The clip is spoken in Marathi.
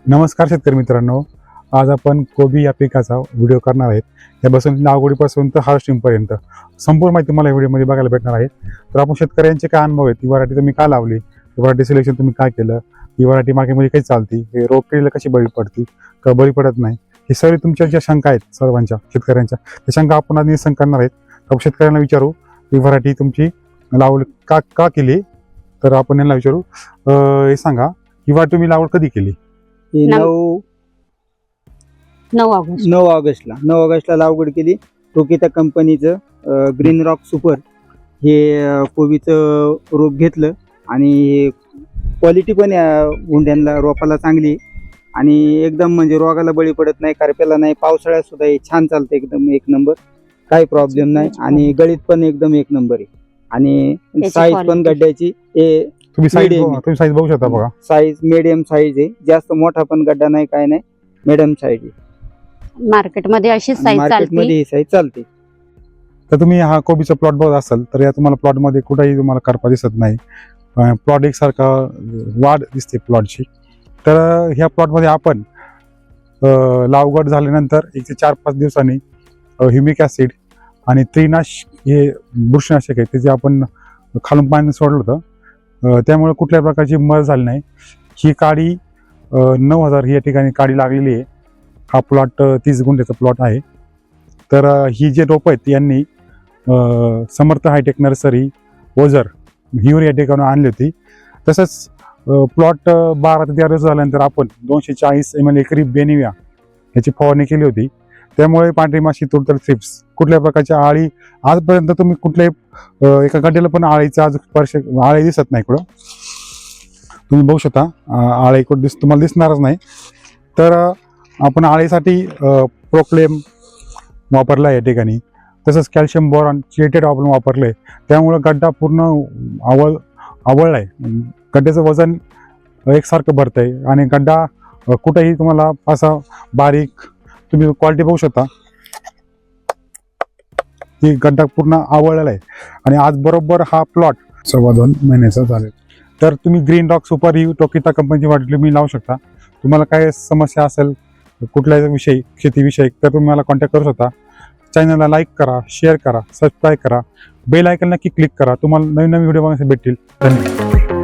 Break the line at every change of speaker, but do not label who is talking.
नमस्कार शेतकरी मित्रांनो, आज आपण कोबी या पिकाचा व्हिडिओ करणार आहेत. त्यापासून लागवडीपासून तर हार्वेस्टिंगपर्यंत संपूर्ण माहिती तुम्हाला या व्हिडिओमध्ये बघायला भेटणार आहे. तर आपण शेतकऱ्यांचे काय अनुभव आहेत, ही व्हरायटी तुम्ही का लावली, व्हरायटी सिलेक्शन तुम्ही काय केलं, ही व्हरायटी मार्केटमध्ये काही चालती, हे रोग किडीला कशी बळी पडती का बळी पडत नाही, हे सर्व तुमच्या ज्या शंका आहेत सर्वांच्या शेतकऱ्यांच्या, त्या शंका आपण आज निरसन करणार आहेत. आपण शेतकऱ्यांना विचारू ही व्हरायटी तुमची लावली का केली. तर आपण यांना विचारू, हे सांगा ही व्हरायटी तुम्ही लागवड कधी केली?
9 ऑगस्टला लागवड केली. टोकिता कंपनीचं ग्रीन रॉक सुपर हे कोबीचं रोप घेतलं आणि क्वालिटी पण हुंड्यांना रोपाला चांगली आणि एकदम म्हणजे रोगाला बळी पडत नाही, करप्याला नाही, पावसाळ्यात सुद्धा हे छान चालतं, एकदम एक नंबर, काही प्रॉब्लेम नाही आणि गळीत पण एकदम एक नंबर आहे आणि साईज पण गड्ड्याची
तुम्ही साईज बघू शकता बघा,
साईज मीडियम साईज आहे, जास्त मोठा पण गड्डा नाही, काय नाही, मीडियम साईज आहे.
मार्केटमध्ये अशी साईज
मार्केटमध्ये ही साईज चालते.
तर तुम्ही हा कोबीचा प्लॉट बघत असाल तर या तुम्हाला प्लॉटमध्ये कुठेही तुम्हाला करपा दिसत नाही, प्लॉट एकसारखा वाढ दिसते प्लॉटची. तर ह्या प्लॉटमध्ये आपण लागवड झाल्यानंतर 1 ते 4-5 दिवसांनी ह्युमिक ॲसिड आणि त्रिनाश हे बुरशीनाशक आहे त्याचे आपण खालून पाणी सोडलं होतं. त्यामुळे कुठल्याही प्रकारची मर झाली नाही. ही काडी 9,000 ही या ठिकाणी काडी लागलेली आहे. हा प्लॉट 30 गुंठ्याचा प्लॉट आहे. तर ही जे रोपं आहेत यांनी समर्थ हायटेक नर्सरी ओझर हिवर या ठिकाणी आणली होती. तसंच प्लॉट 12 ते 13 दिवस झाल्यानंतर आपण 240 ml एकरी बेनिविया याची फवारणी केली होती. त्यामुळे पांढरी माशी, तुडतुड, थ्रिप्स, कुठल्या प्रकारच्या आळी आजपर्यंत तुम्ही कुठल्याही एका गड्ड्याला पण आळीचा आज स्पर्श आळी दिसत नाही. इकडं तुम्ही बघू शकता आळी इकडं तुम्हाला दिसणारच नाही. तर आपण आळीसाठी प्रोक्लेम वापरला या ठिकाणी, तसंच कॅल्शियम बोरॉन चिएटेड आपण वापरले. त्यामुळं गड्डा पूर्ण आवळला आहे, गड्ड्याचं वजन एकसारखं भरतं आहे आणि गड्डा कुठेही तुम्हाला असा बारीक, तुम्ही क्वालिटी बघू शकता, ही गड्डा पूर्ण आवळलेला आहे आणि आज बरोबर हा प्लॉट 2.25 महिन्याचा झाले. तर तुम्ही ग्रीन रॉक सुपर ही टोकिता कंपनीची वाटली तुम्ही लावू शकता. तुम्हाला काय समस्या असेल कुठल्याही विषयी, शेतीविषयी, तर तुम्ही मला कॉन्टॅक्ट करू शकता. चॅनलला लाईक करा, शेअर करा, सबस्क्राईब करा, बेल आयकॉन नक्की क्लिक करा. तुम्हाला नवीन व्हिडिओ बघण्यासाठी भेटतील. धन्यवाद.